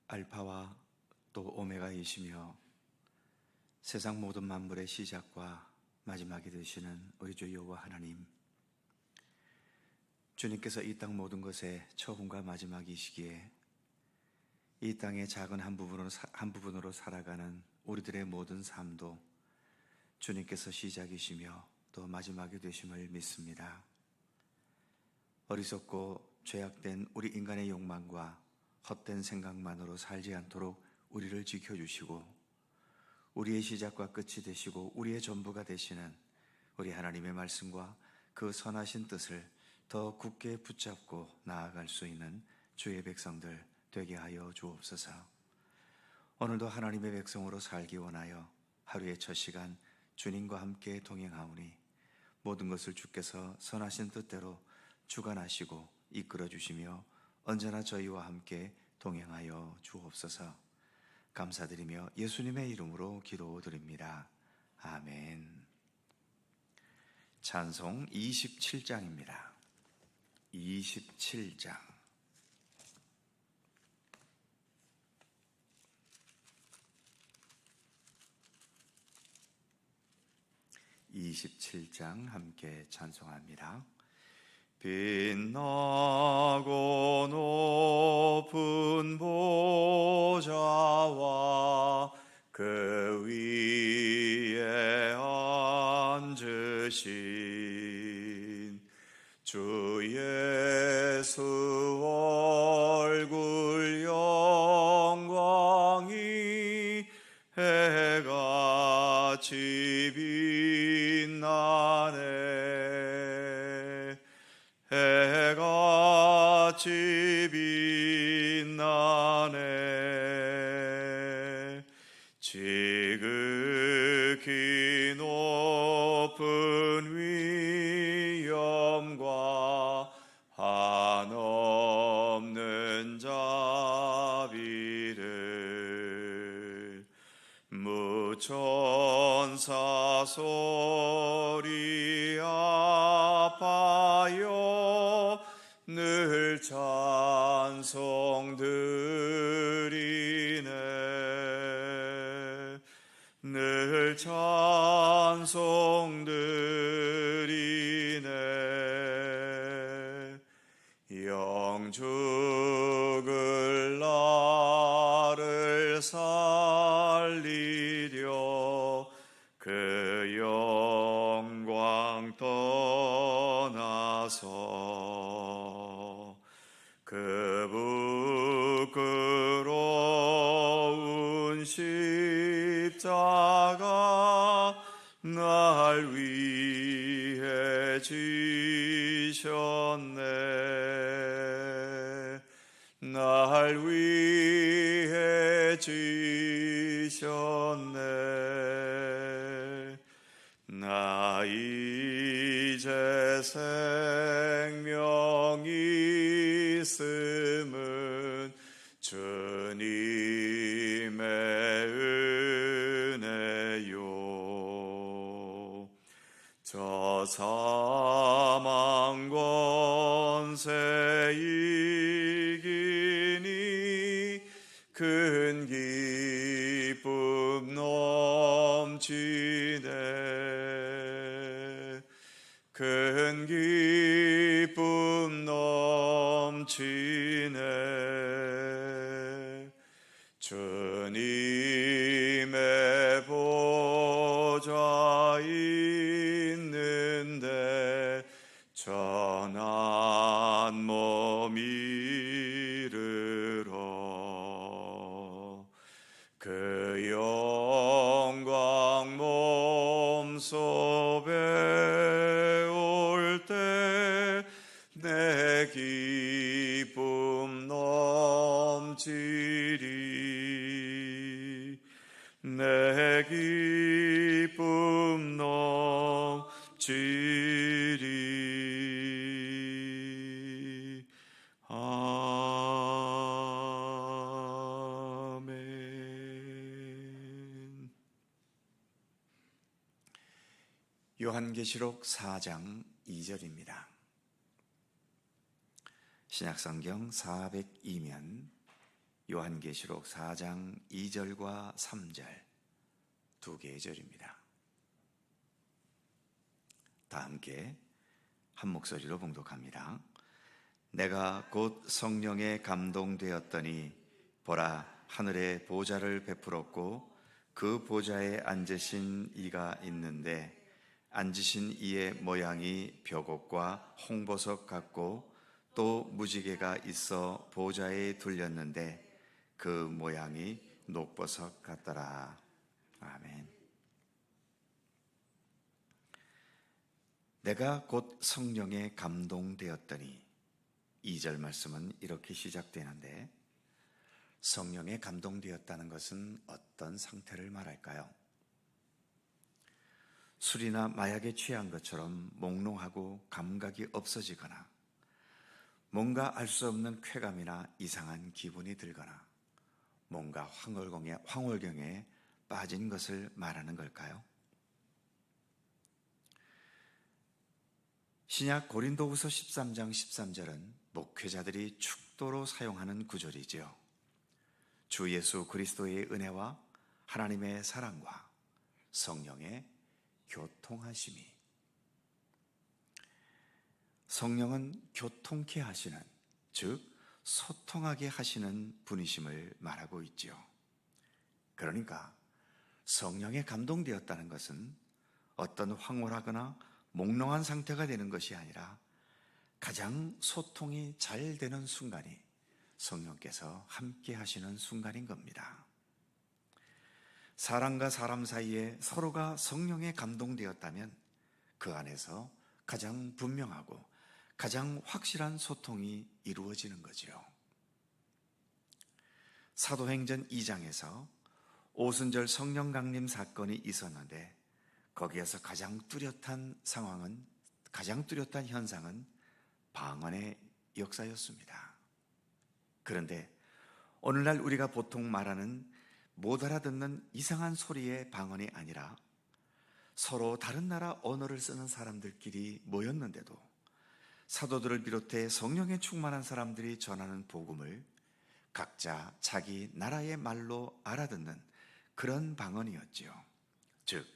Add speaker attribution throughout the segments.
Speaker 1: 알파와 또 오메가이시며 세상 모든 만물의 시작과 마지막이 되시는 우리 주 여호와 하나님, 주님께서 이 땅 모든 것의 처음과 마지막이시기에 이 땅의 작은 한 부분으로 살아가는 우리들의 모든 삶도 주님께서 시작이시며 또 마지막이 되심을 믿습니다. 어리석고 죄악된 우리 인간의 욕망과 헛된 생각만으로 살지 않도록 우리를 지켜주시고 우리의 시작과 끝이 되시고 우리의 전부가 되시는 우리 하나님의 말씀과 그 선하신 뜻을 더 굳게 붙잡고 나아갈 수 있는 주의 백성들 되게 하여 주옵소서. 오늘도 하나님의 백성으로 살기 원하여 하루의 첫 시간 주님과 함께 동행하오니 모든 것을 주께서 선하신 뜻대로 주관하시고 이끌어 주시며 언제나 저희와 함께 동행하여 주옵소서. 감사드리며 예수님의 이름으로 기도드립니다. 아멘. 찬송 27장입니다. 27장. 함께 찬송합니다. 빛나고 높은 보좌와 그 위에 앉으신 주 예수 얼굴 영광이 해같이 빛나네. 해같이 빛나네. 지극히 높은 위엄과 한없는 자비를 무천사 소리 아파요 늘 찬송드리네. 늘 찬송드리네. 영죽을 나를 살리려 그 영광 떠나서 그 부끄러운 십자가 날 위해 지셨네. 날 위해 지셨네. 나 이제 생명이 있음은 주님의 은혜요. 저 사망 권세 이기니 큰 기쁨 넘치네. 큰 기쁨 넘치네. 주님의 보좌 있는데 전한 몸 이르러 그 영광 몸소 배울 때 내 기쁨 넘치리. 내 기쁨 넘치리. 아멘. 요한계시록 4장 2절입니다. 신약성경 402면 요한계시록 4장 2절과 3절 두 개의 절입니다. 다 함께 한 목소리로 봉독합니다. 내가 곧 성령에 감동되었더니 보라, 하늘에 보좌를 베풀었고 그 보좌에 앉으신 이가 있는데 앉으신 이의 모양이 벽옥과 홍보석 같고 또 무지개가 있어 보좌에 둘렸는데 그 모양이 녹보석 같더라. 아멘. 내가 곧 성령에 감동되었더니 2절 말씀은 이렇게 시작되는데 성령에 감동되었다는 것은 어떤 상태를 말할까요? 술이나 마약에 취한 것처럼 몽롱하고 감각이 없어지거나 뭔가 알 수 없는 쾌감이나 이상한 기분이 들거나 뭔가 황홀경에 빠진 것을 말하는 걸까요? 신약 고린도후서 13장 13절은 목회자들이 축도로 사용하는 구절이지요. 주 예수 그리스도의 은혜와 하나님의 사랑과 성령의 교통하심이, 성령은 교통케 하시는, 즉 소통하게 하시는 분이심을 말하고 있지요. 그러니까 성령에 감동되었다는 것은 어떤 황홀하거나 몽롱한 상태가 되는 것이 아니라 가장 소통이 잘 되는 순간이 성령께서 함께 하시는 순간인 겁니다. 사람과 사람 사이에 서로가 성령에 감동되었다면 그 안에서 가장 분명하고 가장 확실한 소통이 이루어지는 거지요. 사도행전 2장에서 오순절 성령 강림 사건이 있었는데 거기에서 가장 뚜렷한 현상은 방언의 역사였습니다. 그런데 오늘날 우리가 보통 말하는 못 알아듣는 이상한 소리의 방언이 아니라 서로 다른 나라 언어를 쓰는 사람들끼리 모였는데도 사도들을 비롯해 성령에 충만한 사람들이 전하는 복음을 각자 자기 나라의 말로 알아듣는 그런 방언이었지요. 즉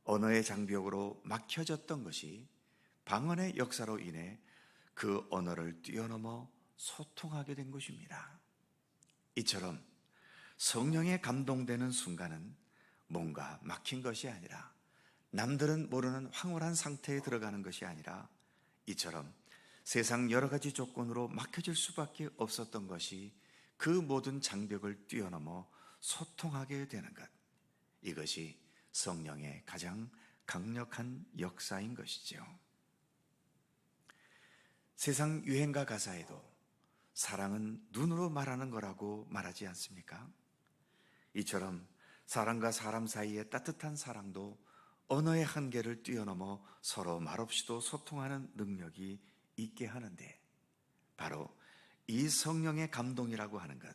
Speaker 1: 언어의 장벽으로 막혀졌던 것이 방언의 역사로 인해 그 언어를 뛰어넘어 소통하게 된 것입니다. 이처럼 성령에 감동되는 순간은 뭔가 막힌 것이 아니라 남들은 모르는 황홀한 상태에 들어가는 것이 아니라 이처럼 세상 여러 가지 조건으로 막혀질 수밖에 없었던 것이 그 모든 장벽을 뛰어넘어 소통하게 되는 것, 이것이 성령의 가장 강력한 역사인 것이죠. 세상 유행가 가사에도 사랑은 눈으로 말하는 거라고 말하지 않습니까? 이처럼 사람과 사람 사이의 따뜻한 사랑도 언어의 한계를 뛰어넘어 서로 말없이도 소통하는 능력이 있게 하는데 바로 이 성령의 감동이라고 하는 것,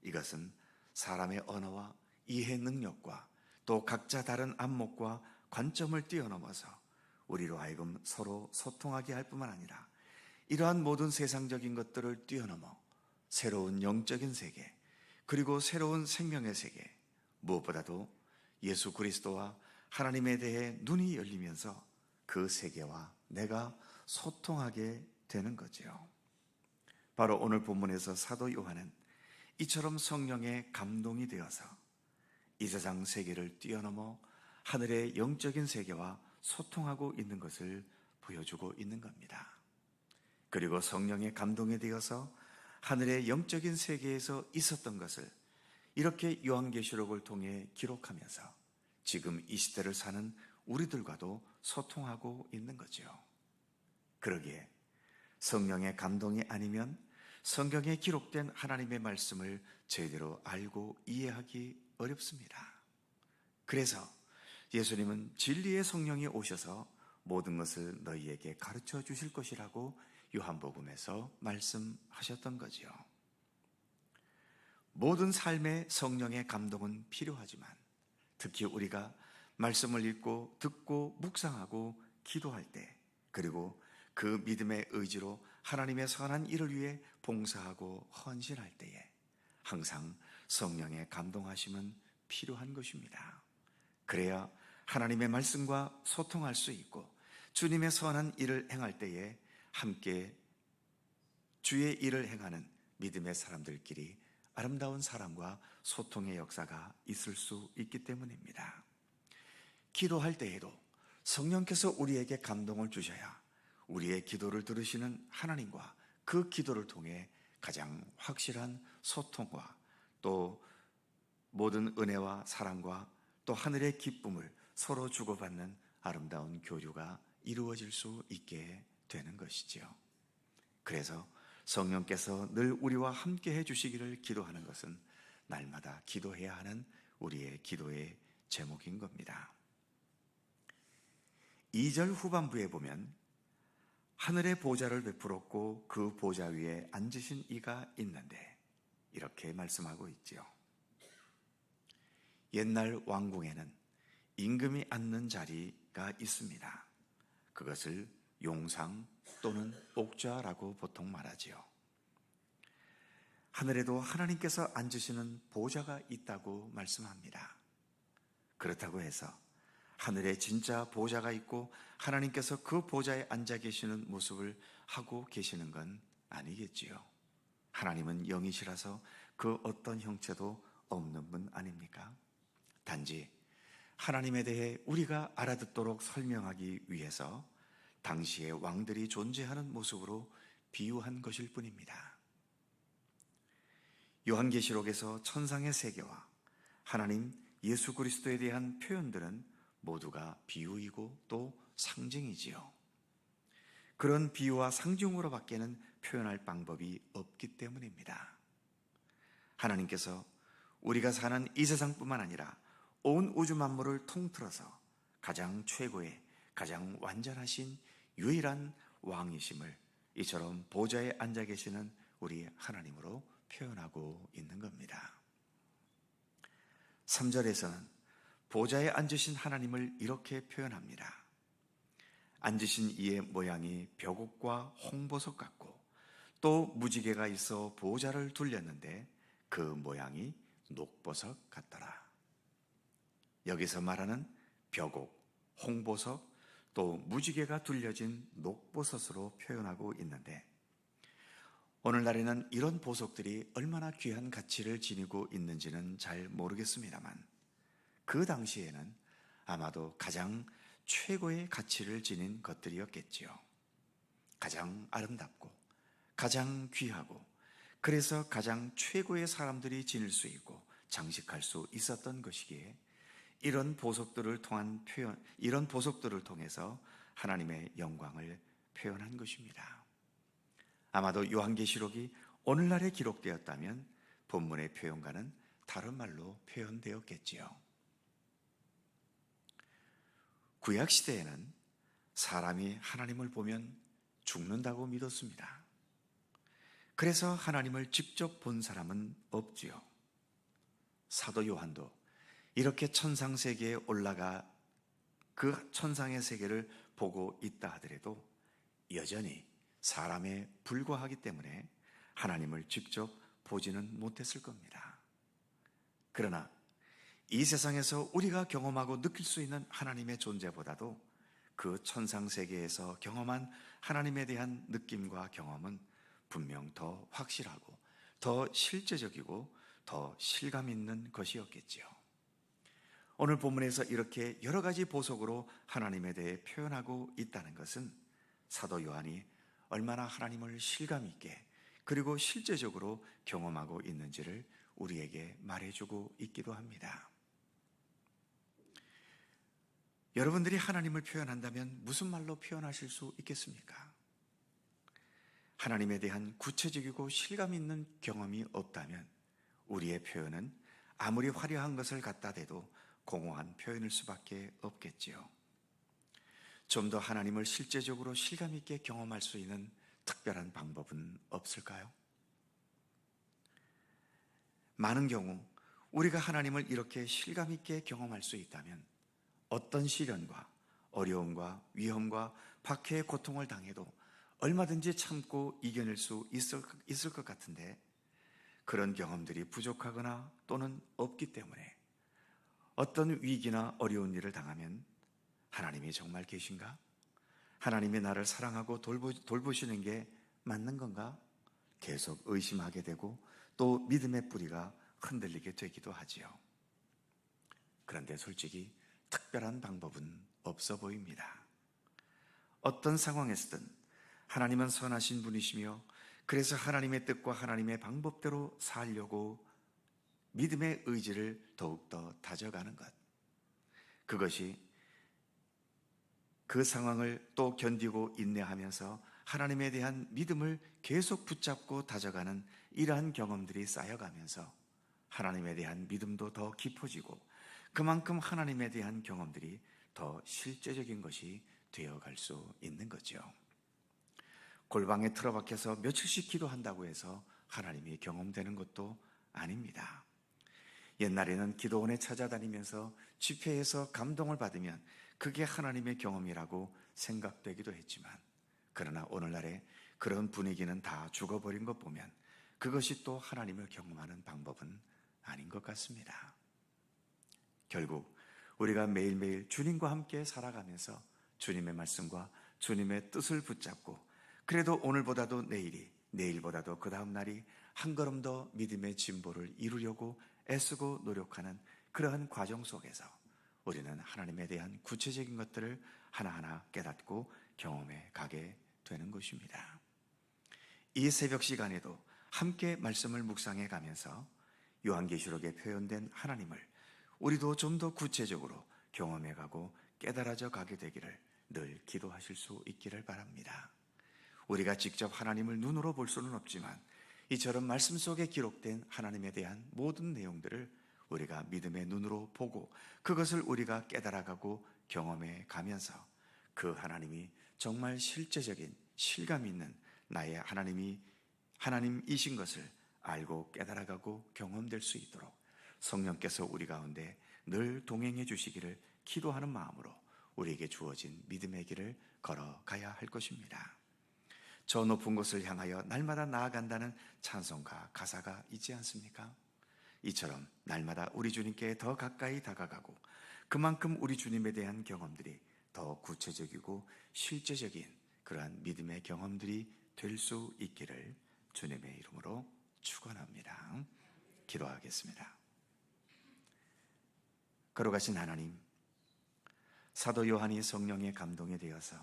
Speaker 1: 이것은 사람의 언어와 이해 능력과 또 각자 다른 안목과 관점을 뛰어넘어서 우리로 하여금 서로 소통하게 할 뿐만 아니라 이러한 모든 세상적인 것들을 뛰어넘어 새로운 영적인 세계, 그리고 새로운 생명의 세계, 무엇보다도 예수 그리스도와 하나님에 대해 눈이 열리면서 그 세계와 내가 소통하게 되는 거지요. 바로 오늘 본문에서 사도 요한은 이처럼 성령의 감동이 되어서 이 세상 세계를 뛰어넘어 하늘의 영적인 세계와 소통하고 있는 것을 보여주고 있는 겁니다. 그리고 성령의 감동에 되어서 하늘의 영적인 세계에서 있었던 것을 이렇게 요한계시록을 통해 기록하면서 지금 이 시대를 사는 우리들과도 소통하고 있는 거죠. 그러기에 성령의 감동이 아니면 성경에 기록된 하나님의 말씀을 제대로 알고 이해하기 어렵습니다. 그래서 예수님은 진리의 성령이 오셔서 모든 것을 너희에게 가르쳐 주실 것이라고 요한복음에서 말씀하셨던 거지요. 모든 삶에 성령의 감동은 필요하지만 특히 우리가 말씀을 읽고 듣고 묵상하고 기도할 때, 그리고 그 믿음의 의지로 하나님의 선한 일을 위해 봉사하고 헌신할 때에 항상 성령의 감동하심은 필요한 것입니다. 그래야 하나님의 말씀과 소통할 수 있고 주님의 선한 일을 행할 때에 함께 주의 일을 행하는 믿음의 사람들끼리 아름다운 사랑과 소통의 역사가 있을 수 있기 때문입니다. 기도할 때에도 성령께서 우리에게 감동을 주셔야 우리의 기도를 들으시는 하나님과 그 기도를 통해 가장 확실한 소통과 또 모든 은혜와 사랑과 또 하늘의 기쁨을 서로 주고받는 아름다운 교류가 이루어질 수 있게 되는 것이지요. 그래서 성령께서 늘 우리와 함께 해주시기를 기도하는 것은 날마다 기도해야 하는 우리의 기도의 제목인 겁니다. 2절 후반부에 보면 하늘의 보좌를 베풀었고 그 보좌 위에 앉으신 이가 있는데 이렇게 말씀하고 있지요. 옛날 왕궁에는 임금이 앉는 자리가 있습니다. 그것을 용상 또는 옥좌라고 보통 말하지요. 하늘에도 하나님께서 앉으시는 보좌가 있다고 말씀합니다. 그렇다고 해서 하늘에 진짜 보좌가 있고 하나님께서 그 보좌에 앉아 계시는 모습을 하고 계시는 건 아니겠지요. 하나님은 영이시라서 그 어떤 형체도 없는 분 아닙니까? 단지 하나님에 대해 우리가 알아듣도록 설명하기 위해서 당시의 왕들이 존재하는 모습으로 비유한 것일 뿐입니다. 요한계시록에서 천상의 세계와 하나님 예수 그리스도에 대한 표현들은 모두가 비유이고 또 상징이지요. 그런 비유와 상징으로 밖에는 표현할 방법이 없기 때문입니다. 하나님께서 우리가 사는 이 세상뿐만 아니라 온 우주 만물을 통틀어서 가장 최고의 가장 완전하신 유일한 왕이심을 이처럼 보좌에 앉아 계시는 우리 하나님으로 표현하고 있는 겁니다. 3절에서는 보좌에 앉으신 하나님을 이렇게 표현합니다. 앉으신 이의 모양이 벽옥과 홍보석 같고 또 무지개가 있어 보좌를 둘렸는데 그 모양이 녹보석 같더라. 여기서 말하는 벽옥, 홍보석, 또 무지개가 둘려진 녹보석으로 표현하고 있는데 오늘날에는 이런 보석들이 얼마나 귀한 가치를 지니고 있는지는 잘 모르겠습니다만 그 당시에는 아마도 가장 최고의 가치를 지닌 것들이었겠지요. 가장 아름답고 가장 귀하고 그래서 가장 최고의 사람들이 지닐 수 있고 장식할 수 있었던 것이기에 이런 보석들을 통해서 하나님의 영광을 표현한 것입니다. 아마도 요한계시록이 오늘날에 기록되었다면 본문의 표현과는 다른 말로 표현되었겠지요. 구약시대에는 사람이 하나님을 보면 죽는다고 믿었습니다. 그래서 하나님을 직접 본 사람은 없지요. 사도 요한도 이렇게 천상세계에 올라가 그 천상의 세계를 보고 있다 하더라도 여전히 사람에 불과하기 때문에 하나님을 직접 보지는 못했을 겁니다. 그러나 이 세상에서 우리가 경험하고 느낄 수 있는 하나님의 존재보다도 그 천상세계에서 경험한 하나님에 대한 느낌과 경험은 분명 더 확실하고 더 실제적이고 더 실감 있는 것이었겠지요. 오늘 본문에서 이렇게 여러 가지 보석으로 하나님에 대해 표현하고 있다는 것은 사도 요한이 얼마나 하나님을 실감 있게 그리고 실제적으로 경험하고 있는지를 우리에게 말해주고 있기도 합니다. 여러분들이 하나님을 표현한다면 무슨 말로 표현하실 수 있겠습니까? 하나님에 대한 구체적이고 실감 있는 경험이 없다면 우리의 표현은 아무리 화려한 것을 갖다 대도 공허한 표현일 수밖에 없겠지요. 좀 더 하나님을 실제적으로 실감 있게 경험할 수 있는 특별한 방법은 없을까요? 많은 경우 우리가 하나님을 이렇게 실감 있게 경험할 수 있다면 어떤 시련과 어려움과 위험과 박해의 고통을 당해도 얼마든지 참고 이겨낼 수 있을 것 같은데 그런 경험들이 부족하거나 또는 없기 때문에 어떤 위기나 어려운 일을 당하면 하나님이 정말 계신가? 하나님이 나를 사랑하고 돌보시는 게 맞는 건가? 계속 의심하게 되고 또 믿음의 뿌리가 흔들리게 되기도 하지요. 그런데 솔직히 특별한 방법은 없어 보입니다. 어떤 상황에서든 하나님은 선하신 분이시며 그래서 하나님의 뜻과 하나님의 방법대로 살려고 믿음의 의지를 더욱더 다져가는 것, 그것이 그 상황을 또 견디고 인내하면서 하나님에 대한 믿음을 계속 붙잡고 다져가는 이러한 경험들이 쌓여가면서 하나님에 대한 믿음도 더 깊어지고 그만큼 하나님에 대한 경험들이 더 실제적인 것이 되어갈 수 있는 거죠. 골방에 틀어박혀서 며칠씩 기도한다고 해서 하나님이 경험되는 것도 아닙니다. 옛날에는 기도원에 찾아다니면서 집회에서 감동을 받으면 그게 하나님의 경험이라고 생각되기도 했지만, 그러나 오늘날에 그런 분위기는 다 죽어버린 것 보면 그것이 또 하나님을 경험하는 방법은 아닌 것 같습니다. 결국 우리가 매일매일 주님과 함께 살아가면서 주님의 말씀과 주님의 뜻을 붙잡고 그래도 오늘보다도 내일이, 내일보다도 그 다음 날이 한 걸음 더 믿음의 진보를 이루려고 애쓰고 노력하는 그러한 과정 속에서 우리는 하나님에 대한 구체적인 것들을 하나하나 깨닫고 경험해 가게 되는 것입니다. 이 새벽 시간에도 함께 말씀을 묵상해 가면서 요한계시록에 표현된 하나님을 우리도 좀 더 구체적으로 경험해 가고 깨달아져 가게 되기를 늘 기도하실 수 있기를 바랍니다. 우리가 직접 하나님을 눈으로 볼 수는 없지만 이처럼 말씀 속에 기록된 하나님에 대한 모든 내용들을 우리가 믿음의 눈으로 보고 그것을 우리가 깨달아가고 경험해 가면서 그 하나님이 정말 실제적인 실감 있는 나의 하나님이신 것을 알고 깨달아가고 경험될 수 있도록 성령께서 우리 가운데 늘 동행해 주시기를 기도하는 마음으로 우리에게 주어진 믿음의 길을 걸어가야 할 것입니다. 저 높은 곳을 향하여 날마다 나아간다는 찬송가 가사가 있지 않습니까? 이처럼 날마다 우리 주님께 더 가까이 다가가고 그만큼 우리 주님에 대한 경험들이 더 구체적이고 실제적인 그러한 믿음의 경험들이 될 수 있기를 주님의 이름으로 축원합니다. 기도하겠습니다. 걸어가신 하나님, 사도 요한이 성령의 감동에 되어서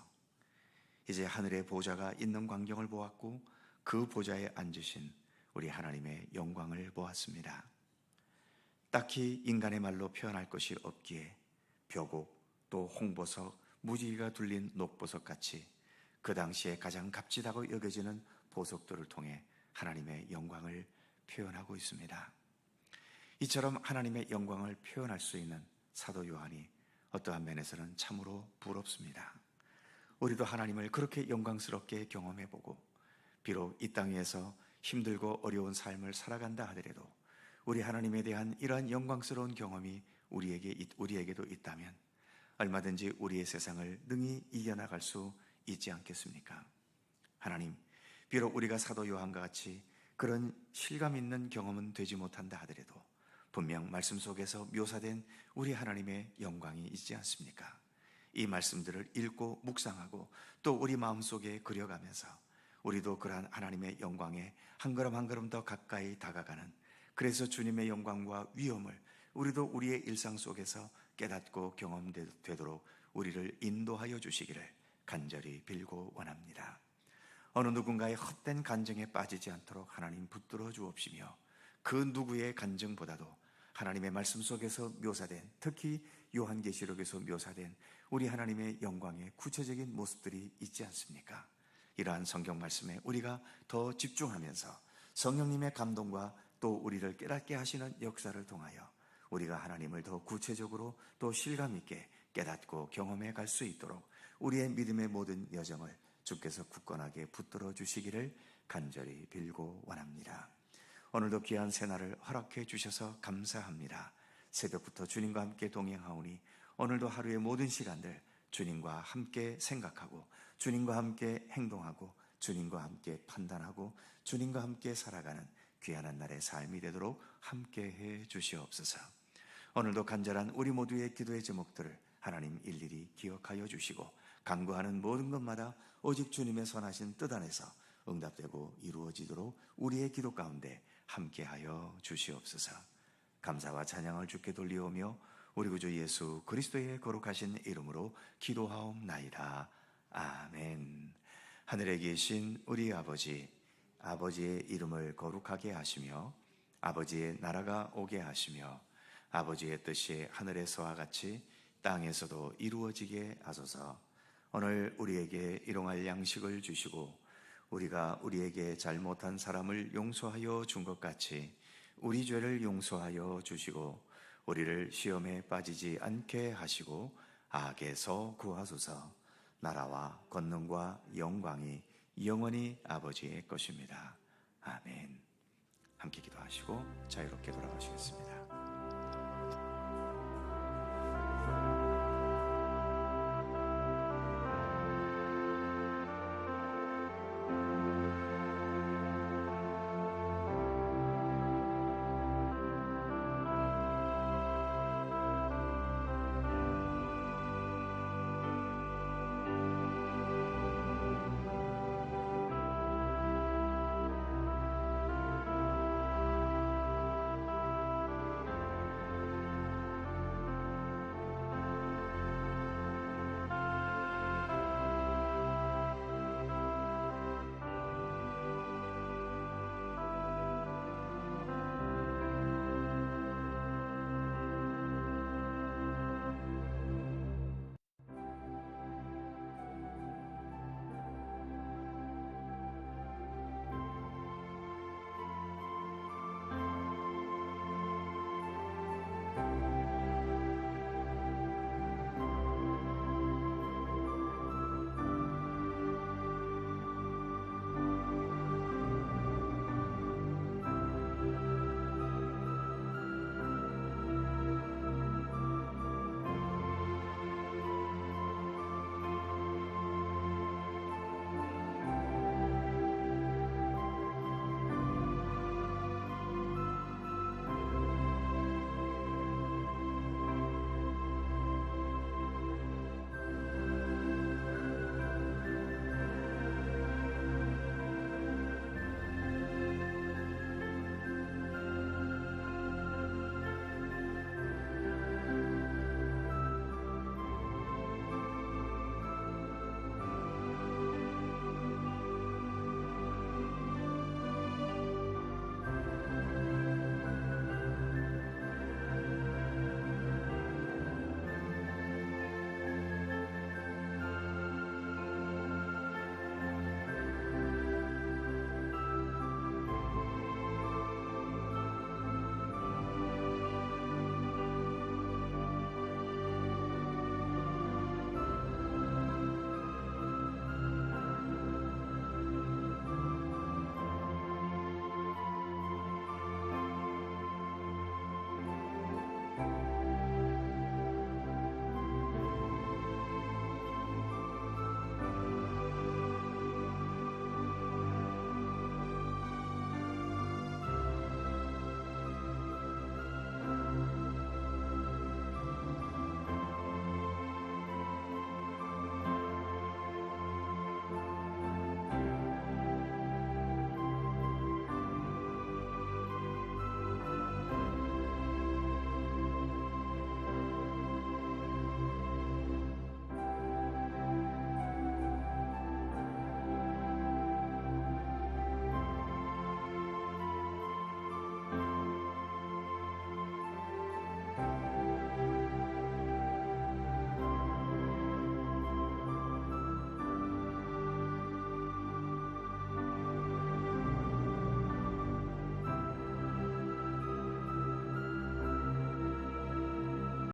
Speaker 1: 이제 하늘의 보좌가 있는 광경을 보았고 그 보좌에 앉으신 우리 하나님의 영광을 보았습니다. 딱히 인간의 말로 표현할 것이 없기에 벼곡 또 홍보석, 무지개가 둘린 녹보석 같이 그 당시에 가장 값지다고 여겨지는 보석들을 통해 하나님의 영광을 표현하고 있습니다. 이처럼 하나님의 영광을 표현할 수 있는 사도 요한이 어떠한 면에서는 참으로 부럽습니다. 우리도 하나님을 그렇게 영광스럽게 경험해보고 비록 이 땅 위에서 힘들고 어려운 삶을 살아간다 하더라도 우리 하나님에 대한 이러한 영광스러운 경험이 우리에게도 있다면 얼마든지 우리의 세상을 능히 이겨나갈 수 있지 않겠습니까? 하나님, 비록 우리가 사도 요한과 같이 그런 실감 있는 경험은 되지 못한다 하더라도 분명 말씀 속에서 묘사된 우리 하나님의 영광이 있지 않습니까? 이 말씀들을 읽고 묵상하고 또 우리 마음속에 그려가면서 우리도 그러한 하나님의 영광에 한 걸음 한 걸음 더 가까이 다가가는, 그래서 주님의 영광과 위엄을 우리도 우리의 일상 속에서 깨닫고 경험되도록 우리를 인도하여 주시기를 간절히 빌고 원합니다. 어느 누군가의 헛된 간증에 빠지지 않도록 하나님 붙들어 주옵시며 그 누구의 간증보다도 하나님의 말씀 속에서 묘사된, 특히 요한계시록에서 묘사된 우리 하나님의 영광의 구체적인 모습들이 있지 않습니까? 이러한 성경 말씀에 우리가 더 집중하면서 성령님의 감동과 또 우리를 깨닫게 하시는 역사를 통하여 우리가 하나님을 더 구체적으로 또 실감 있게 깨닫고 경험해 갈 수 있도록 우리의 믿음의 모든 여정을 주께서 굳건하게 붙들어 주시기를 간절히 빌고 원합니다. 오늘도 귀한 새날을 허락해 주셔서 감사합니다. 새벽부터 주님과 함께 동행하오니 오늘도 하루의 모든 시간들 주님과 함께 생각하고 주님과 함께 행동하고 주님과 함께 판단하고 주님과 함께 살아가는 귀한 날의 삶이 되도록 함께해 주시옵소서. 오늘도 간절한 우리 모두의 기도의 제목들을 하나님 일일이 기억하여 주시고 간구하는 모든 것마다 오직 주님의 선하신 뜻 안에서 응답되고 이루어지도록 우리의 기도 가운데 함께하여 주시옵소서. 감사와 찬양을 주께 돌리오며 우리 구주 예수 그리스도의 거룩하신 이름으로 기도하옵나이다. 아멘. 하늘에 계신 우리 아버지, 아버지의 이름을 거룩하게 하시며 아버지의 나라가 오게 하시며 아버지의 뜻이 하늘에서와 같이 땅에서도 이루어지게 하소서. 오늘 우리에게 일용할 양식을 주시고 우리가 우리에게 잘못한 사람을 용서하여 준 것 같이 우리 죄를 용서하여 주시고 우리를 시험에 빠지지 않게 하시고 악에서 구하소서. 나라와 권능과 영광이 영원히 아버지의 것입니다. 아멘. 함께 기도하시고 자유롭게 돌아가시겠습니다.